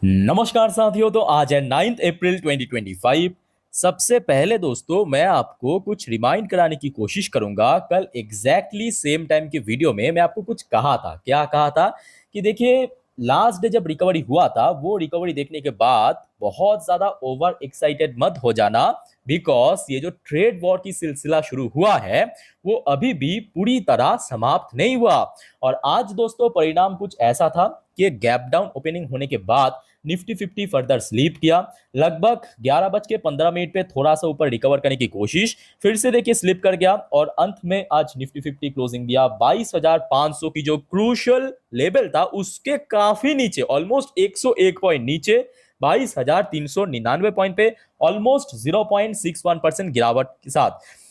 नमस्कार साथियों। तो आज है 9 अप्रैल 2025। सबसे पहले दोस्तों मैं आपको कुछ रिमाइंड कराने की कोशिश करूंगा। कल एग्जैक्टली सेम टाइम की वीडियो में मैं आपको कुछ कहा था। क्या कहा था कि देखिए, लास्ट डे जब रिकवरी हुआ था, वो रिकवरी देखने के बाद बहुत ज्यादा ओवर एक्साइटेड मत हो जाना, बिकॉज ये जो ट्रेड वॉर की सिलसिला शुरू हुआ है वो अभी भी पूरी तरह समाप्त नहीं हुआ। और आज दोस्तों परिणाम कुछ ऐसा था कि गैप डाउन ओपनिंग होने के बाद निफ्टी 50 फर्दर स्लीप किया। लगभग 11:15 पे थोड़ा सा ऊपर रिकवर करने की कोशिश, फिर से देखिए स्लिप कर गया और अंत में आज निफ्टी 50 क्लोजिंग दिया 22,500 की जो क्रूशियल लेवल था उसके काफी नीचे, ऑलमोस्ट 101 पॉइंट नीचे, 22,399 पॉइंट पे, ऑलमोस्ट 0.61% गिरावट के साथ।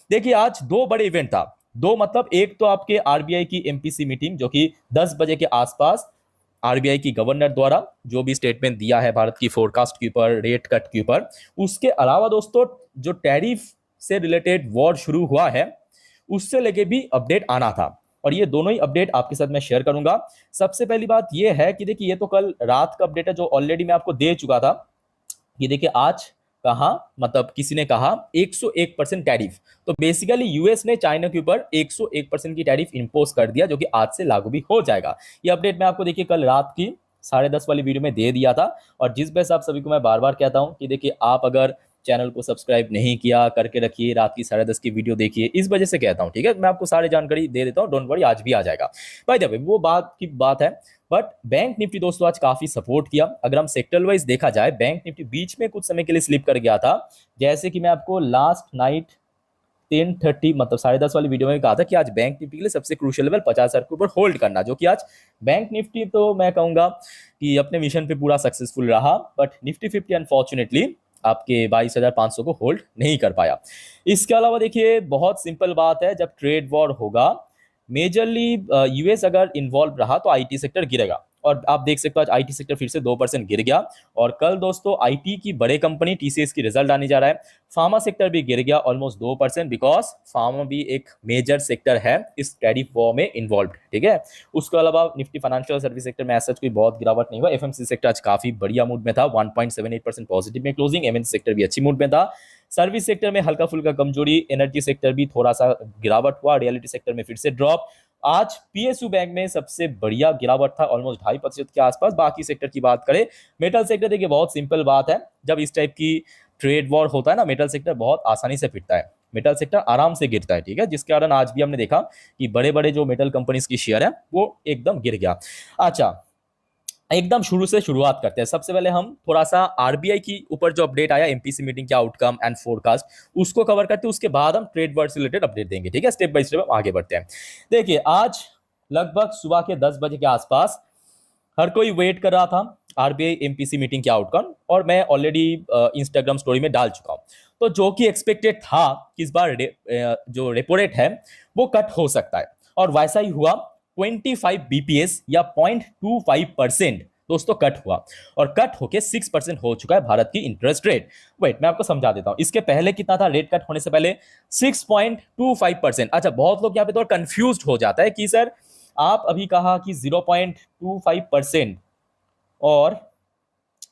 देखिए आज दो बड़े इवेंट था। दो मतलब एक तो आपके आरबीआई की एमपीसी मीटिंग जो कि 10 बजे के आसपास आरबीआई की गवर्नर द्वारा जो भी स्टेटमेंट दिया है भारत की फोरकास्ट के ऊपर, रेट कट के ऊपर। उसके अलावा दोस्तों जो टैरिफ से रिलेटेड वॉर शुरू हुआ है उससे लेके भी अपडेट आना था, और ये दोनों ही अपडेट आपके साथ मैं शेयर करूंगा। सबसे पहली बात ये है कि देखिए, ये तो कल रात का अपडेट है जो ऑलरेडी मैं आपको दे चुका था कि देखिए आज कहा, मतलब किसी ने कहा 101% टैरिफ। तो बेसिकली यूएस ने चाइना के ऊपर 101% की टैरिफ इंपोज कर दिया, जो कि आज से लागू भी हो जाएगा। ये अपडेट मैं आपको देखिए कल रात की 10:30 वाली वीडियो में दे दिया था। और जिस वजह से आप सभी को मैं बार बार कहता हूं कि देखिए, आप अगर चैनल को सब्सक्राइब नहीं किया करके रखिए, रात की 10:30 की वीडियो देखिए, इस वजह से कहता हूं। ठीक है, मैं आपको सारी जानकारी दे देता हूं, डोंट वरी, आज भी आ जाएगा। भाई देखो, वो बात की बात है। बट बैंक निफ्टी दोस्तों आज काफी सपोर्ट किया। अगर हम सेक्टर वाइज देखा जाए, बैंक निफ्टी बीच में कुछ समय के लिए स्लिप कर गया था, जैसे कि मैं आपको लास्ट नाइट 10:30 मतलब 10:30 वाली वीडियो में कहा था कि आज बैंक निफ्टी के लिए सबसे क्रूशियल लेवल 50,000 के ऊपर होल्ड करना, जो कि आज बैंक निफ्टी तो मैं कहूंगा कि अपने मिशन पे पूरा सक्सेसफुल रहा। बट निफ्टी 50 अनफॉर्चुनेटली आपके 22,500 को होल्ड नहीं कर पाया। इसके अलावा देखिए, बहुत सिंपल बात है, जब ट्रेड वॉर होगा, मेजरली यूएस अगर इन्वॉल्व रहा तो आईटी सेक्टर गिरेगा। और आप देख सकते हो आज आईटी सेक्टर फिर से 2% गिर गया। और कल दोस्तों आईटी की बड़े कंपनी टीसीएस की रिजल्ट आने जा रहा है। फार्मा सेक्टर भी गिर गया ऑलमोस्ट 2%, बिकॉज फार्मा भी एक मेजर सेक्टर है इस टैरिफ वॉर में इन्वॉल्व। ठीक है, उसके अलावा निफ्टी फाइनेंशियल सर्विस सेक्टर में ऐसा कोई बहुत गिरावट नहीं हुआ। एफएमसी सेक्टर आज काफी बढ़िया मूड में था, 1.78% पॉजिटिव में क्लोजिंग। एमएनसी सेक्टर भी अच्छी मूड में था। सर्विस सेक्टर में हल्का फुल्का कमजोरी, एनर्जी सेक्टर भी थोड़ा सा गिरावट हुआ, रियलिटी सेक्टर में फिर से ड्रॉप। आज पीएसयू बैंक में सबसे बढ़िया गिरावट था, ऑलमोस्ट 2.5% के आसपास। बाकी सेक्टर की बात करें, मेटल सेक्टर देखिए बहुत सिंपल बात है, जब इस टाइप की ट्रेड वॉर होता है ना, मेटल सेक्टर बहुत आसानी से पिटता है, मेटल सेक्टर आराम से गिरता है। ठीक है, जिसके कारण आज भी हमने देखा कि बड़े बड़े जो मेटल कंपनीज की शेयर है वो एकदम गिर गया। अच्छा, एकदम शुरू से शुरुआत करते हैं। सबसे पहले हम थोड़ा सा आरबीआई की ऊपर जो अपडेट आया, एमपीसी मीटिंग के आउटकम एंड फोरकास्ट, उसको कवर करते हैं। उसके बाद हम ट्रेड वर्ड से रिलेटेड अपडेट देंगे। ठीक है, स्टेप बाय स्टेप हम आगे बढ़ते हैं। देखिए, आज लगभग सुबह के 10 बजे के आसपास हर कोई वेट कर रहा था आरबीआई एमपीसी मीटिंग के आउटकम, और मैं ऑलरेडी इंस्टाग्राम स्टोरी में डाल चुका हूं। तो जो कि एक्सपेक्टेड था कि इस बार जो रेपो रेट है वो कट हो सकता है, और वैसा ही हुआ। 25 बीपीएस या 0.25% दोस्तों कट हुआ, और कट होके 6% हो चुका है भारत की इंटरेस्ट रेट। वेट, मैं आपको समझा देता हूं, इसके पहले कितना था रेट कट होने से पहले? 6.25%। अच्छा, बहुत लोग यहाँ पे थोड़ा कंफ्यूज हो जाता है कि सर आप अभी कहा कि 0.25% और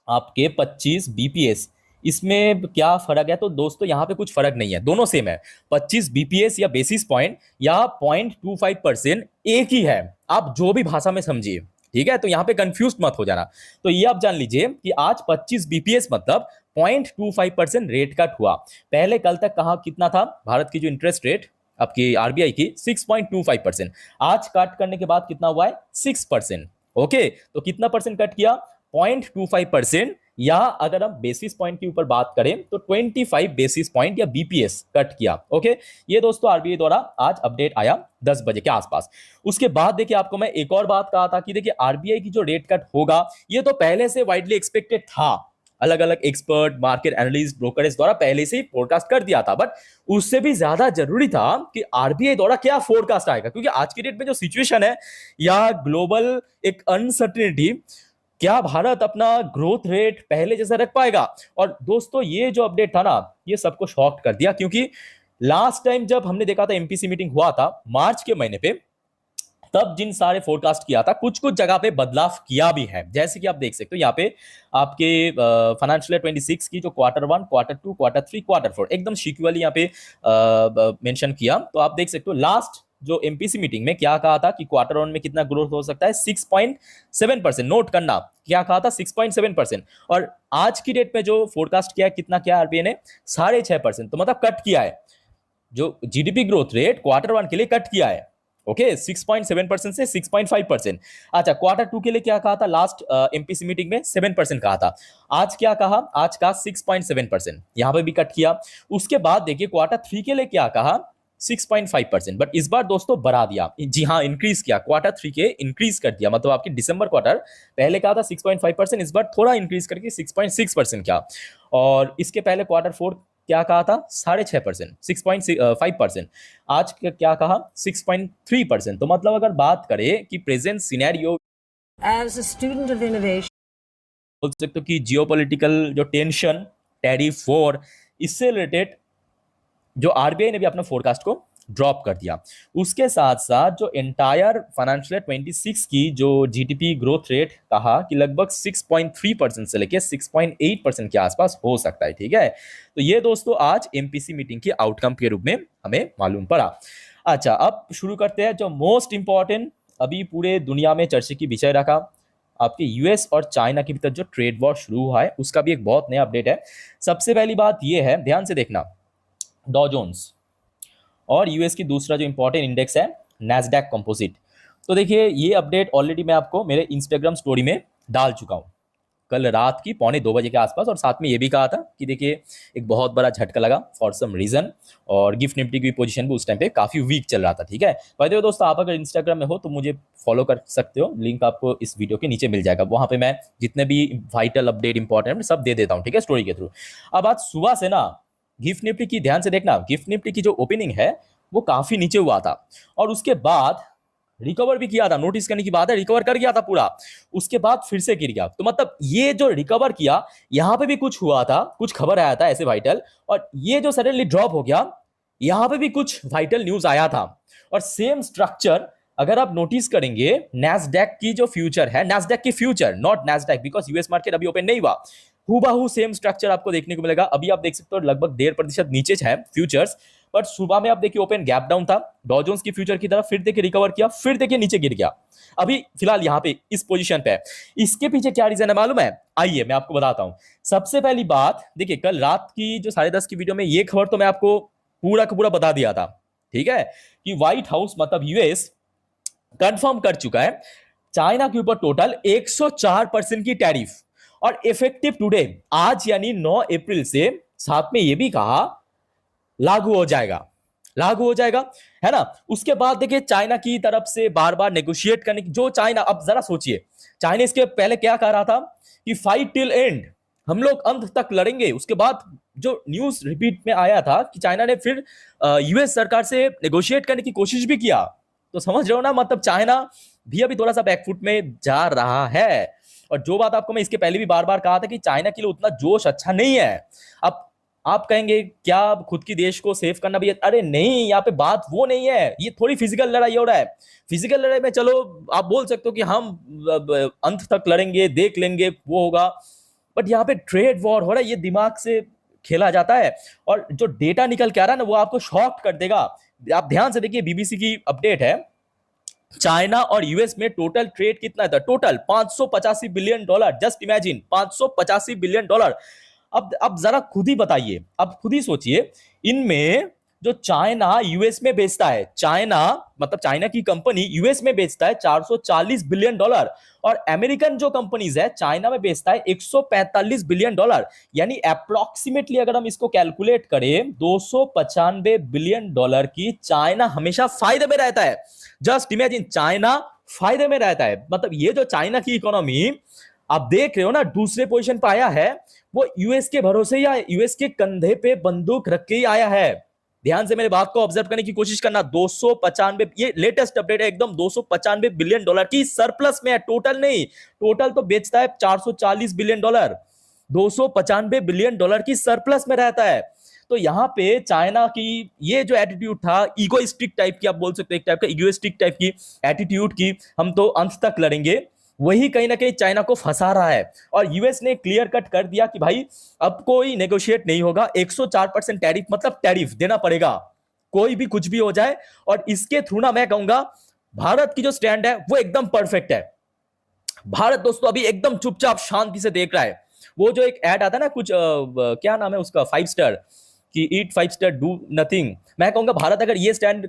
आपके 25 बीपीएस, इसमें क्या फर्क है? तो दोस्तों यहाँ पे कुछ फर्क नहीं है, दोनों सेम है। 25 बीपीएस या बेसिस पॉइंट या 0.25% एक ही है, आप जो भी भाषा में समझिए। ठीक है, तो यहाँ पे कंफ्यूज मत हो जाना। तो ये आप जान लीजिए कि आज 25 बीपीएस मतलब 0.25% रेट कट हुआ। पहले कल तक कहा कितना था भारत की जो इंटरेस्ट रेट आपकी आरबीआई की? 6.25%। आज कट करने के बाद कितना हुआ है? 6%। ओके, तो कितना परसेंट कट किया? 0.25%, या अगर हम बेसिस पॉइंट के ऊपर बात करें तो 25 बेसिस पॉइंट या बीपीएस कट किया। ओके, ये दोस्तों आरबीआई द्वारा आज अपडेट आया 10 बजे के आसपास। उसके बाद देखिए, आपको मैं एक और बात कहा था कि देखिए आरबीआई की जो रेट कट होगा ये तो पहले से वाइडली एक्सपेक्टेड था। अलग अलग एक्सपर्ट, मार्केट एनालिस्ट, ब्रोकरेज द्वारा पहले से ही फोरकास्ट कर दिया था। बट उससे भी ज्यादा जरूरी था कि आरबीआई द्वारा क्या फोरकास्ट आएगा, क्योंकि आज की डेट में जो सिचुएशन है या ग्लोबल एक अनसर्टेनिटी, क्या भारत अपना ग्रोथ रेट पहले जैसा रख पाएगा? और दोस्तों ये जो अपडेट था ना, ये सबको शॉक कर दिया, क्योंकि लास्ट टाइम जब हमने देखा था एमपीसी मीटिंग हुआ था मार्च के महीने पे, तब जिन सारे फोरकास्ट किया था कुछ कुछ जगह पे बदलाव किया भी है, जैसे कि आप देख सकते हो यहाँ पे आपके फाइनेंशियल ईयर 26 की जो Q1, Q2, Q3, Q4 एकदम सीक्वेंसली यहाँ पे मेंशन किया। तो आप देख सकते हो लास्ट जो एमपीसी मीटिंग में क्या कहा था कि Q1 में कितना ग्रोथ हो सकता है, 6.7%। नोट करना क्या कहा था, 6.7%। और आज की डेट में जो फोरकास्ट किया है कितना किया आरबीआई ने, 6.5%। तो मतलब कट किया है, जो जीडीपी ग्रोथ रेट Q1 के लिए कट किया है। ओके 6.7% से 6.5%। अच्छा Q2 के लिए क्या कहा था लास्ट एमपीसी मीटिंग में, 7% कहा था। आज क्या कहा, आज का 6.7%, यहां पे भी कट किया। उसके बाद देखिए Q3 के लिए क्या कहा, 6.5%। बट इस बार दोस्तों बढ़ा दिया, जी हाँ इंक्रीज किया, Q3 के इंक्रीज कर दिया। मतलब आपकी दिसंबर क्वार्टर पहले कहा था 6.5%, इस बार थोड़ा इंक्रीज करके 6.6% किया। और इसके पहले Q4 क्या कहा था, 6.5%, 6.5%। आज क्या कहा, 6.3%। तो मतलब अगर बात करें कि present scenario As a student of innovation, बोल सकते हो कि जियोपॉलिटिकल जो टेंशन, टैरिफ वॉर, इससे रिलेटेड जो आरबीआई ने भी अपना फोरकास्ट को ड्रॉप कर दिया। उसके साथ साथ जो एंटायर फाइनेंशियल 26 की जो जीडीपी ग्रोथ रेट कहा कि लगभग 6.3% से लेके 6.8% के आसपास हो सकता है। ठीक है, तो ये दोस्तों आज एमपीसी मीटिंग के आउटकम के रूप में हमें मालूम पड़ा। अच्छा अब शुरू करते हैं जो मोस्ट इंपॉर्टेंट अभी पूरे दुनिया में चर्चा की विषय रखा, आपके यूएस और चाइना के भीतर जो ट्रेड वॉर शुरू हुआ है उसका भी एक बहुत नया अपडेट है। सबसे पहली बात यह है, ध्यान से देखना, डॉ जोन्स और यूएस की दूसरा जो इंपॉर्टेंट इंडेक्स है नैस्डैक कंपोजिट। तो देखिए ये अपडेट ऑलरेडी मैं आपको मेरे इंस्टाग्राम स्टोरी में डाल चुका हूं कल रात की 1:45 के आसपास। और साथ में ये भी कहा था कि देखिए एक बहुत बड़ा झटका लगा फॉर सम रीजन, और गिफ्ट निफ्टी की पोजीशन भी उस टाइम पे काफी वीक चल रहा था। ठीक है, बाय द वे दोस्तों आप अगर इंस्टाग्राम में हो तो मुझे फॉलो कर सकते हो, लिंक आपको इस वीडियो के नीचे मिल जाएगा। वहां पे मैं जितने भी वाइटल अपडेट इंपॉर्टेंट सब दे देता हूँ, ठीक है, स्टोरी के थ्रू। अब आज सुबह से ना गिफ्ट निफ्टी की ध्यान से देखना, गिफ्ट निफ्टी की जो ओपनिंग है वो काफी नीचे हुआ था और उसके बाद रिकवर भी किया था। नोटिस करने की बात है, रिकवर कर गया था पूरा, उसके बाद फिर से गिर गया। तो मतलब ये जो रिकवर किया यहां पे भी कुछ हुआ था, कुछ खबर आया था ऐसे वाइटल, और ये जो सडनली ड्रॉप हो गया यहां पे भी कुछ वाइटल न्यूज आया था। और सेम स्ट्रक्चर अगर आप नोटिस करेंगे नैस्डैक की जो फ्यूचर है, नैस्डैक की future, not Nasdaq because US market अभी ओपन नहीं हुआ, हूबहू सेम स्ट्रक्चर आपको देखने को मिलेगा। अभी आप देख सकते हो लगभग 1.5% नीचे है फ्यूचर्स, बट सुबह में आप देखिए ओपन गैप डाउन था डॉ जोन्स की फ्यूचर की तरफ, फिर देखिए रिकवर किया, फिर देखिए नीचे गिर गया, अभी फिलहाल यहां पे इस पोजीशन पे है। इसके पीछे क्या रीजन है मालूम है, आइए मैं आपको बताता हूं। सबसे पहली बात देखिए, कल रात की जो 10:30 की वीडियो में ये खबर तो मैं आपको पूरा का पूरा बता दिया था, ठीक है, कि व्हाइट हाउस मतलब यूएस कंफर्म कर चुका है चाइना के ऊपर टोटल 104% की टैरिफ, और इफेक्टिव टुडे आज यानी 9 अप्रैल से, साथ में यह भी कहा लागू हो जाएगा, लागू हो जाएगा, है ना। उसके बाद देखिए चाइना की तरफ से बार बार नेगोशिएट करने की जो चाइना, अब जरा सोचिए चाइना इसके पहले क्या कह रहा था कि फाइट टिल एंड, हम लोग अंत तक लड़ेंगे। उसके बाद जो न्यूज रिपीट में आया था कि चाइना ने फिर यूएस सरकार से नेगोशिएट करने की कोशिश भी किया। तो समझ रहे हो ना, मतलब चाइना भी अभी थोड़ा सा बैकफुट में जा रहा है। और जो बात आपको मैं इसके पहले भी बार बार कहा था कि चाइना के लिए उतना जोश अच्छा नहीं है। अब आप कहेंगे क्या खुद की देश को सेव करना भी है, अरे नहीं, यहाँ पे बात वो नहीं है, ये थोड़ी फिजिकल लड़ाई हो रहा है। फिजिकल लड़ाई में चलो आप बोल सकते हो कि हम अंत तक लड़ेंगे, देख लेंगे, वो होगा, बट यहाँ पे ट्रेड वॉर हो रहा है, ये दिमाग से खेला जाता है। और जो डेटा निकल के आ रहा है ना वो आपको शॉक कर देगा। आप ध्यान से देखिए, बीबीसी की अपडेट है, चाइना और यूएस में टोटल ट्रेड कितना था, total $585 billion. Just imagine, $585 billion. अब जरा खुद ही बताइए, अब खुद ही सोचिए, इनमें जो चाइना यूएस में बेचता है, चाइना मतलब चाइना की कंपनी यूएस में बेचता है $440 बिलियन, और अमेरिकन जो कंपनीज है चाइना में बेचता है $145 बिलियन। यानी अप्रोक्सीमेटली अगर हम इसको कैलकुलेट करें, $295 बिलियन की चाइना हमेशा फायदे में रहता है। जस्ट इमेजिन, चाइना फायदे में रहता है। मतलब ये जो चाइना की इकोनॉमी आप देख रहे हो ना दूसरे पोजीशन पे आया है, वो यूएस के भरोसे या यूएस के कंधे पे बंदूक रख के ही आया है। ध्यान से मेरे बात को ऑब्जर्व करने की कोशिश करना। 295, ये लेटेस्ट अपडेट है एकदम, $295 बिलियन की सरप्लस में है, टोटल नहीं, टोटल तो बेचता है $440 बिलियन, $295 बिलियन की सरप्लस में रहता है। तो यहाँ पे चाइना की ये जो एटीट्यूड था, ईगोइस्टिक टाइप की, आप बोल सकते हैं एक टाइप का ईगोइस्टिक टाइप की एटीट्यूड की, हम तो अंत तक लड़ेंगे, वही कहीं ना कहीं चाइना को फंसा रहा है। और यूएस ने क्लियर कट कर दिया कि भाई अब कोई नेगोशिएट नहीं होगा, 104% टैरिफ, मतलब टैरिफ देना पड़ेगा, कोई भी कुछ भी हो जाए। और इसके थ्रू ना मैं कहूंगा भारत की जो स्टैंड है वो एकदम परफेक्ट है। भारत दोस्तों अभी एकदम चुपचाप शांति से देख रहा है। वो जो एक ऐड आता है ना कुछ क्या नाम है उसका, 5 स्टार, कि ईट 5 स्टार डू नथिंग, मैं कहूंगा भारत अगर ये स्टैंड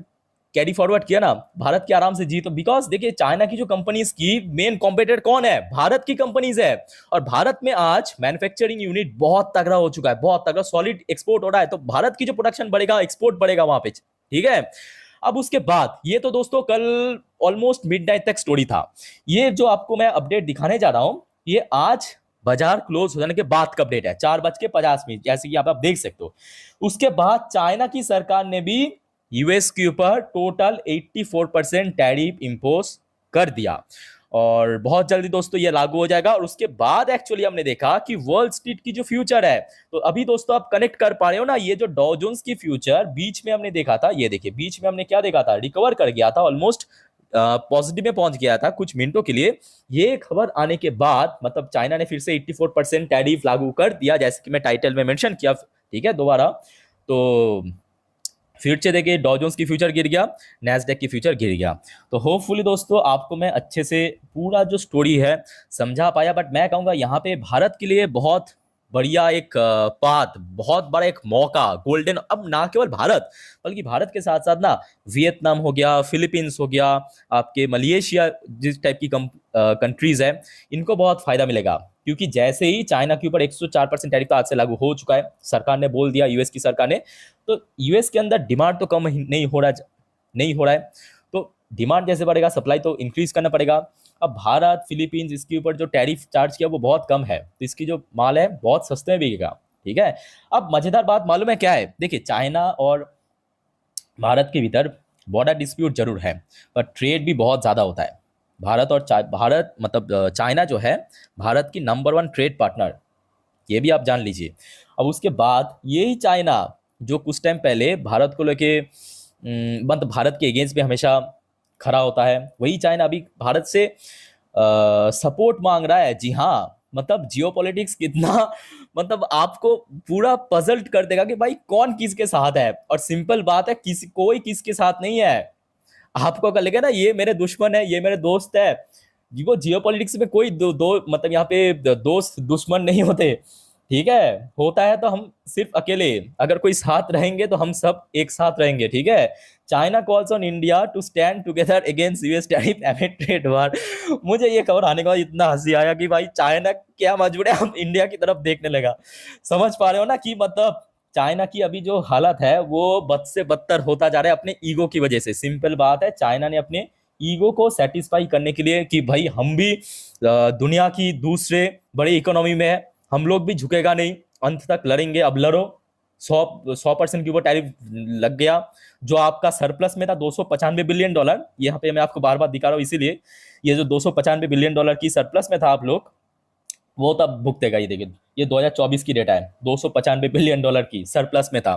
कैरी फॉरवर्ड किया ना, भारत की आराम से जीत। बिकॉज देखिए चाइना की जो कंपनीज की मेन कॉम्पिटिटर कौन है, भारत की कंपनीज है। और भारत में आज मैन्युफैक्चरिंग यूनिट बहुत तगड़ा हो चुका है, बहुत तगड़ा सॉलिड एक्सपोर्ट हो रहा है। तो भारत की जो प्रोडक्शन बढ़ेगा, एक्सपोर्ट बढ़ेगा वहां पे, ठीक है। अब उसके बाद ये तो दोस्तों कल ऑलमोस्ट मिडनाइट तक स्टोरी था। ये जो आपको मैं अपडेट दिखाने जा रहा हूं, ये आज बाजार क्लोज हो जाने के बाद का अपडेट है, 4:50, जैसे कि आप देख सकते हो। उसके बाद चाइना की सरकार ने भी यूएस के ऊपर टोटल 84% टैरिफ इंपोज कर दिया। और बहुत जल्दी दोस्तों ये लागू हो जाएगा। और उसके बाद एक्चुअली हमने देखा कि वॉल स्ट्रीट की जो फ्यूचर है, तो अभी दोस्तों आप कनेक्ट कर पा रहे हो ना, ये जो डॉ जोन्स की फ्यूचर बीच में हमने देखा था, ये देखिए बीच में हमने क्या देखा था, रिकवर कर गया था, ऑलमोस्ट पॉजिटिव में पहुंच गया था कुछ मिनटों के लिए। ये खबर आने के बाद मतलब चाइना ने फिर से 84% टैरिफ लागू कर दिया, जैसे कि मैं टाइटल में मेंशन किया, ठीक है दोबारा। तो फिर से देखिए डॉ जोन्स की फ्यूचर गिर गया, नैस्डैक की फ्यूचर गिर गया। तो होपफुली दोस्तों आपको मैं अच्छे से पूरा जो स्टोरी है समझा पाया। बट मैं कहूँगा यहाँ पे भारत के लिए बहुत बढ़िया एक पाथ, बहुत बड़ा एक मौका, गोल्डन, अब ना केवल भारत बल्कि भारत के साथ साथ ना वियतनाम हो गया, फिलीपींस हो गया, आपके मलेशिया जिस टाइप की कंट्रीज है, इनको बहुत फायदा मिलेगा। क्योंकि जैसे ही चाइना के ऊपर 104% टैरिफ आज से लागू हो चुका है, सरकार ने बोल दिया, यूएस की सरकार ने, तो यूएस के अंदर डिमांड तो कम नहीं हो रहा है। तो डिमांड जैसे बढ़ेगा, सप्लाई तो इंक्रीज करना पड़ेगा। अब भारत, फिलीपींस, इसके ऊपर जो टैरिफ चार्ज किया वो बहुत कम है, तो इसकी जो माल है बहुत सस्ते में बिकेगा, ठीक है। अब मजेदार बात मालूम है क्या है, देखिए चाइना और भारत के भीतर बॉर्डर डिस्प्यूट जरूर है, पर ट्रेड भी बहुत ज्यादा होता है। भारत मतलब चाइना जो है भारत की नंबर 1 ट्रेड पार्टनर, ये भी आप जान लीजिए। अब उसके बाद यही चाइना जो कुछ टाइम पहले भारत को लेके मतलब भारत के अगेंस्ट में हमेशा खड़ा होता है, वही चाइना अभी भारत से सपोर्ट मांग रहा है। जी हाँ, मतलब जियोपॉलिटिक्स कितना मतलब आपको पूरा पजल्ट कर देगा कि भाई कौन किसके साथ है। और सिंपल बात है, कोई किसके साथ नहीं है। आपको अगर लगे ना ये मेरे दुश्मन है, ये मेरे दोस्त है, वो जियोपॉलिटिक्स में कोई दो मतलब यहाँ पे दोस्त दुश्मन नहीं होते, ठीक है। होता है तो हम सिर्फ अकेले, अगर कोई साथ रहेंगे तो हम सब एक साथ रहेंगे, ठीक है। China calls on India to stand together against US tariff amid trade war. मुझे ये खबर आने के बाद इतना हंसी आया कि भाई चाइना क्या मजबूर है, हम इंडिया की तरफ देखने लगा। समझ पा रहे हो ना कि मतलब चाइना की अभी जो हालत है वो बद से बदतर होता जा रहा है अपने ईगो की वजह से। सिंपल बात है, चाइना ने अपने ईगो को सेटिस्फाई करने के लिए कि भाई हम भी दुनिया की दूसरे बड़ी इकोनॉमी में है, हम लोग भी झुकेगा नहीं, अंत तक लड़ेंगे। अब लड़ो, 100% के ऊपर टैरिफ लग गया। जो आपका सरप्लस में था $295 बिलियन, यहाँ पे मैं आपको बार बार दिखा रहा हूँ, इसीलिए ये जो $295 बिलियन की सरप्लस में था आप लोग, वो तब भुगतेगा। ये देखिए, ये 2024 की डेटा है, $295 बिलियन की सरप्लस में था।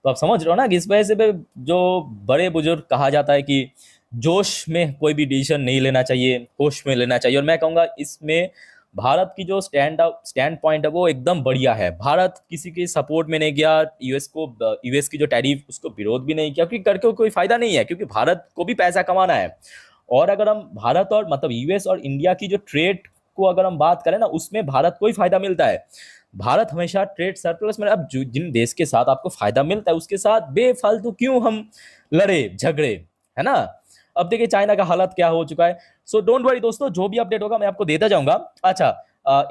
तो आप समझ रहे हो ना कि इस वजह से जो बड़े बुजुर्ग कहा जाता है कि जोश में कोई भी डिसीजन नहीं लेना चाहिए, होश में लेना चाहिए। और मैं कहूँगा इसमें भारत की जो स्टैंड पॉइंट है वो एकदम बढ़िया है। भारत किसी के सपोर्ट में नहीं गया, यूएस की जो टैरिफ उसको विरोध भी नहीं किया, क्योंकि करके कोई फायदा नहीं है, क्योंकि भारत को भी पैसा कमाना है। और अगर हम भारत और मतलब यूएस और इंडिया की जो ट्रेड को अगर हम बात करें ना, उसमें भारत को ही फायदा मिलता है। भारत हमेशा ट्रेड सरप्लस में, अब जिन देश के साथ आपको फायदा मिलता है उसके साथ बेफालतू क्यों हम लड़े झगड़े, है ना। अब देखिए चाइना का हालत क्या हो चुका है। सो डोंट वरी दोस्तों, जो भी अपडेट होगा मैं आपको देता जाऊंगा। अच्छा,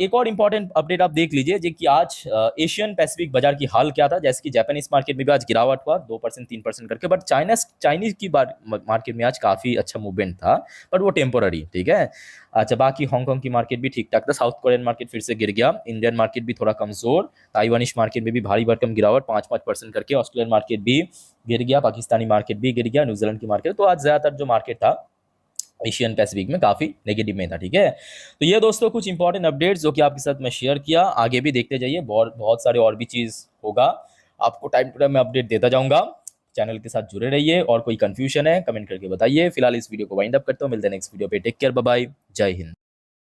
एक और इंपॉर्टेंट अपडेट आप देख लीजिए, जो कि आज एशियन पैसिफिक बाजार की हाल क्या था। जैसे कि जापानीज मार्केट में भी आज गिरावट हुआ 2% 3% करके, बट चाइनीज की मार्केट में आज काफी अच्छा मूवमेंट था, बट वो टेम्पोररी, ठीक है। अच्छा, बाकी हांगकांग की मार्केट भी ठीक ठाक था, साउथ कोरियन मार्केट फिर से गिर गया, इंडियन मार्केट भी थोड़ा कमजोर, ताइवानिश मार्केट में भी भारी भरकम गिरावट 5% करके, ऑस्ट्रेलियन मार्केट भी गिर गया, पाकिस्तानी मार्केट भी गिर गया, न्यूजीलैंड की मार्केट। तो आज ज्यादातर जो मार्केट था एशियन पैसिफिक में काफी नेगेटिव में था, ठीक है। तो ये दोस्तों कुछ इंपॉर्टेंट अपडेट्स जो कि आपके साथ मैं शेयर किया, आगे भी देखते जाइए, बहुत सारे और भी चीज होगा। आपको टाइम टू टाइम मैं अपडेट देता जाऊंगा। चैनल के साथ जुड़े रहिए और कोई कंफ्यूजन है कमेंट करके बताइए। फिलहाल इस वीडियो को वाइंड अप करता हूँ, मिलते हैं नेक्स्ट वीडियो पे। टेक केयर, बाय बाय, जय हिंद।